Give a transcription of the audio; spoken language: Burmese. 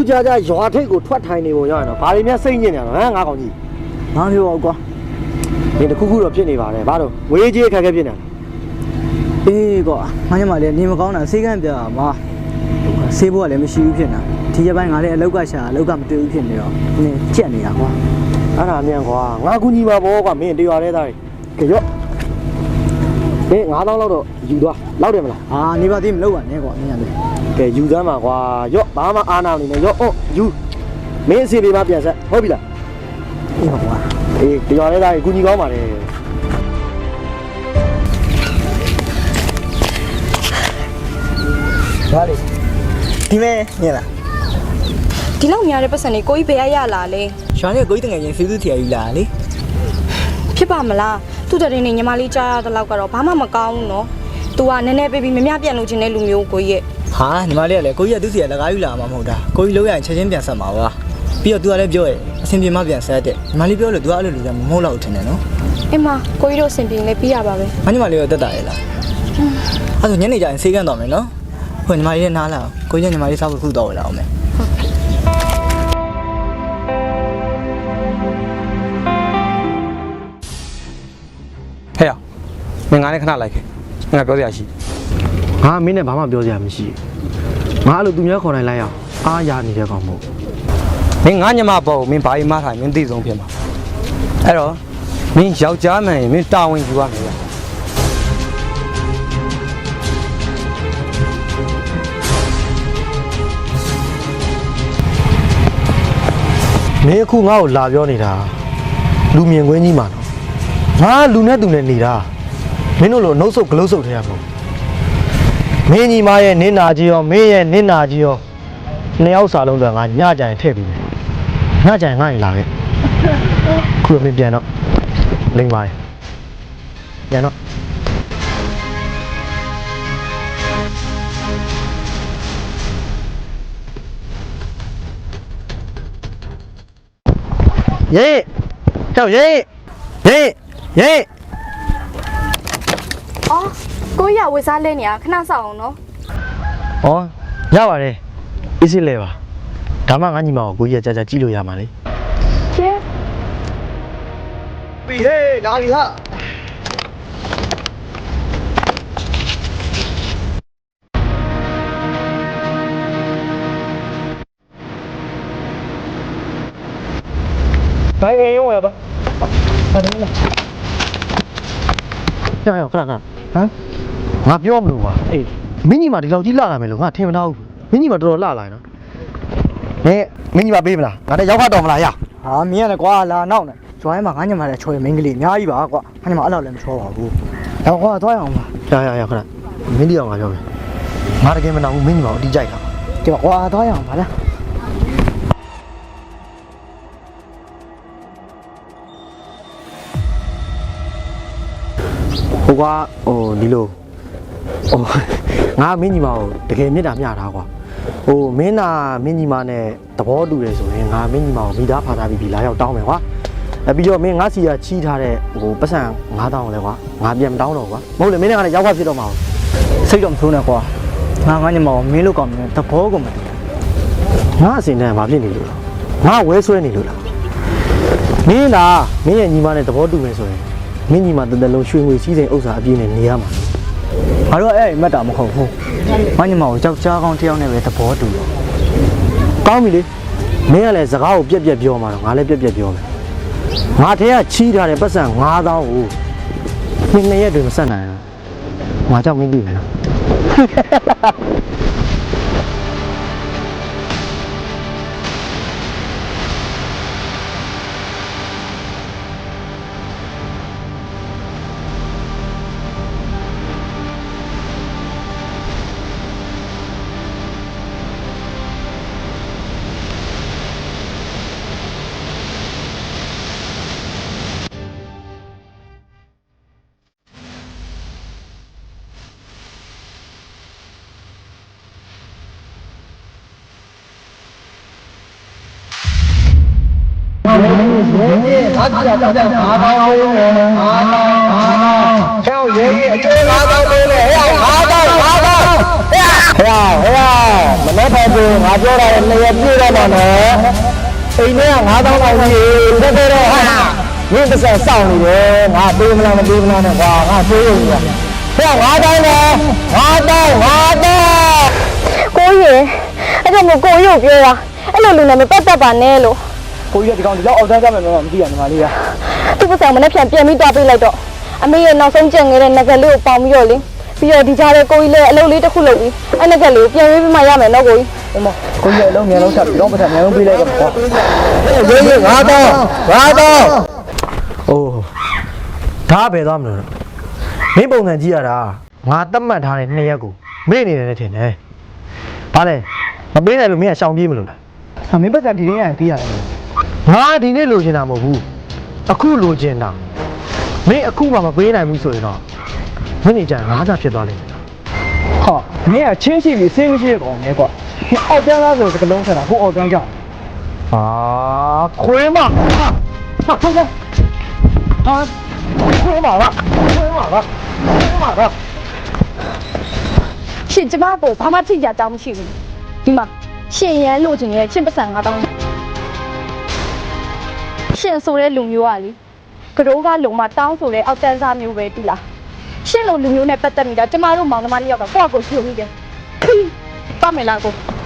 家家摇腿给脱胎呢，我讲呢，把里面生意呢，俺讲你，哪里我讲？你的苦苦的骗你吧嘞，把都危机开骗呢。哎哥，俺家嘛嘞，你们讲呢，谁敢别嘛？谁不来没洗骗呢？提前把俺嘞老家下老家没丢骗的哟，你见你啊哥。俺那面瓜，俺估计嘛不瓜没丢下来的，给哟。哎，俺当老多有多老点么啦？啊，你把他们老完那个，你看没？给有咱嘛瓜，哟，爸妈安那里呢？哟哦有，没事别把变色，好比啦。你好啊。哎，丢下来的估计高嘛嘞。哪里？ဒီမဲ့မြင်လား ဒီလောက်များတဲ့ပတ်စံလေးကိုကြီးဘယ်ရရလာလဲ ရှောင်းရဲ့ကိုကြီးတငယ်ချင်းစီးသူထီယူလာလေ ဖြစ်ပါမလားသူ့တရင်နေညီမလေးကြားရတဲ့လောက်ကတော့ဘာမှမကောင်းဘူးနော် तू ကနည်းနည်းပေးပြီးမမြပြန်လို့ခြင်းတဲ့လူမျိုးကိုကြီးရဲ့ ဟာညီမလေးကလည်းကိုကြီးကသူ့စီကလကားယူလာမှာမဟုတ်တာကိုကြီးလုံးရရင်ချက်ချင်းပြန်ဆက်မှာပါပြီးတော့ तू ကလည်းပြောရဲ့အဆင်ပြေမှပြန်ဆက်တဲ့ညီမလေးပြောလို့ तू ကအဲ့လိုလူကမဟုတ်တော့ထင်တယ်နော် အမကိုကြီးတို့စင်ပြင်းလေးပြီးရပါပဲ ။ညီမလေးရောတက်တာရဲ့လား။အဲ့ဒါညနေကျရင်ဆေးကန်းတော်မယ်နော်။ဟိုညီမလေးနဲ့နားလာအောင်။ကိုကြီးညီမလေးစောက်ခုတော့လာအောင်မယ်။ဟဲ့မင်းငါနဲ့ခဏလိုက်ခဲ့ငါပြောစရာရှိ ငါမင်းနဲ့ဘာမှပြောစရာမရှိငါအဲ့လိုသူများခေါ်နိုင်လိုက်အောင်အားရနေတဲ့ကောင်မဟုတ် မင်းငါညမပေါ့မင်းဘာကြီးမထားမင်းသိဆုံးဖြစ်မှာအဲ့တော့မင်းယောက်ျားမှန်ရင်မင်းတာဝန်ယူရမယ်ဗျမင်းအခုငါ့ကိုလာပြောနေတာလူမြင်ကွင်းကြီးမှာနော်ငါလူနဲ့သူနဲ့နေတာမင်းတို့လိုနှုတ်ဆုပ်ဂလုတ်ဆုပ်ထဲရမဟုတ်မင်းညီမရဲ့နင်းနာကြီးရောမင်းရဲ့နင်းနာကြီးရောနှစ်ယောက်စာလုံးတော့ငါညကြရင်ထည့်ပြီးမယ်ညကြရင်ငါ့ရင်လာခဲ့ခုတော့မင်းပြန်တော့လိမ့်ပါရဲ့ပြန်တော့ယေဟဲ့ယေ အော်ကိုကြီးကဝေစားလဲနေရခဏဆောက်အောင်နော် ဩရပါတယ်အေးစစ်လဲပါဒါမှငါညီမကိုကိုကြီးကကြာကြာကြည့်လို့ရမှာလေ ကျဲ ပြီဟေးလာပြီဟာတိုင်းရင်ရောပါအဲ့ဒါလားရောက်ခဏဟမ်ငါပြောမလို့ပါအေးမင်းညီမဒီလောက်ကြီးလာလာမယ်လို့ငါထင်မထားဘူးမင်းညီမတော်တော်လာလာနော်ဟဲ့မင်းညီမပေးမလားငါလည်းရောက်ခတော့မလားရ ။ဟာမင်းကလည်းကွာလာနောက်နေ။ကျွမ်းမှာငါညမလည်းချော်ရမင်းကလေးအများကြီးပါကွာ။ငါညမအဲ့လောက်လည်းမချောပါဘူး။တော့ကွာသွားရအောင်ပါ ရခဏမင်းဒီအောင်ငါပြောမယ်ငါတကယ်မနာဘူးမင်းညီမကိုအတီးကြိုက်တာ ။ဒီကွာသွားရအောင်ပါလား ဟိုကဟိုဒီလိုဟိုငါမင်းညီမကိုတကယ်မြတ်တာမျှတာကွာဟိုမင်းနာမင်းညီမနဲ့သဘောတူတယ်ဆိုရင်ငါမင်းညီမကိုမိသားဖာသားပြီးလာရောက်တောင်းမယ်ကွာပြီးတော့မင်းငါစီကချီးထားတဲ့ဟိုပတ်စံ9000လဲကွာငါပြန်မတောင်းတော့ကွာမဟုတ်လေမင်းကလည်းရောက်ခဖြစ်တော့မှာ ။စိတ်တော့မဆိုးနဲ့ကွာ။ငါညမကိုမင်းလို့ကောင်းတယ်တဘောကုန်မတည် ငါအစင်တန်းဘာဖြစ်နေလို့ငါဝဲဆွဲနေလို့လားမင်းလားမင်းရဲ့ညီမနဲ့သဘောတူမယ်ဆိုရင်မင်းညီမတတလုံးရွှေငွေစည်းစိမ်ဥစ္စာအပြည့်နဲ့နေရမှာ ။ငါတို့အဲ့မက်တာမဟုတ်ဘူး။ငါညမကိုကြောက်ကြားကောင်းတယောက်နဲ့ပဲသဘောတူတော့ ကောင်းပြီလေမင်းကလည်းစကားကိုပြက်ပြက်ပြောမှာတော့ငါလည်းပြက်ပြက်ပြောမယ်ငါထဲကချီးထားတဲ့ပတ်စံ9000ကိုနှစ်ရက်တွင်မဆက်နိုင်ဘူးငါကြောက်မင်းပြီမယ်နော် ဟဲ့မနှ နောက်ပါဆိုငါပြောတာလည်း2ရက်ပြည့်တော့မှာနော်အိမ်ထဲက9000တောင်ကြီးတက်တော့ဟာမင်းတစ်ဆက်စောင့်နေတယ်ငါပေးမလားမပေးမလားနဲ့ကွာငါပေးရုံကြီးဟဲ့9000နဲ့9000ကိုကြီးအဲ့တော့ကိုကြီးကိုပြောတာအဲ့လိုလူနဲ့မပတ်သက်ပါနဲ့လို့ ကိုကြီးကဒီကောင်ဒီလောက်အောက်တန်းကြမယ်တော့မသိရညီမလေးက သူ့ပစံမနဲ့ပြန်ပြီးသွားပေးလိုက်တော့အမေရဲ့နောက်ဆုံးကြံငယ်တဲ့ငကလေးကိုပေါင်ပြီးတော့လေပြီးတော့ဒီကြားထဲကိုကြီးလည်းအလုပ်လေးတစ်ခုလုပ်ပြီးအဲ့ငကလေးကိုပြန်ပေးမှရမယ်နော်ကိုကြီး အမကိုကြီးအလုံးမြန်လုံးချပြီးတော့ပတ်သက်မြန်လုံးပေးလိုက်တော့ဟော ရေး9000အိုးဒါပဲသွားမလို့မင်းပုံစံကြည့်ရတာငါတတ်မှတ်ထားတဲ့2ရက်ကိုမေ့နေတယ်နဲ့ထင်တယ်ဘာလဲမပေးနိုင်လို့မင်းကရှောင်ပြေးမလို့လား မင်းပတ်သက်ဒီနေ့ရပြီးရတယ် ငါဒီနေ့လိုချင်တာမဟုတ်ဘူးအခုလိုချင်တာမင်းအခုမှမပေးနိုင်ဘူးဆိုရင်တော့မင်းနေကြငါးစားဖြစ်သွားလိမ့်မယ် ဟာမင်းကချင်းရှိပြီးစင်းမရှိကောင်လေကွာအောက်တန်းသားဆိုစကလုံးထတာဟိုအောက်တန်းကြောက် ဟာခွေးမဟာထုတ်စမ်းဟာခွေးမလား ရှင်ကျမကိုဘာမှထိကြတောင်းမရှိဘူးဒီမှာရှင်ရန်လို့ချင်ရဲ့ရှင်ပစံ9000ရှင်ဆိုတဲ့လူမျိုးကလေကတော့ကလုံမတောင်းဆိုတဲ့အောက်တန်းစားမျိုးပဲတိလားရှင်းလို့လူမျိုးနဲ့ပတ်သက်မိတာကျမတို့မောင်နှမလေးယောက်ကကိုယ့်အကိုရှိလို့မိတယ်။ပါမယ်လားကို။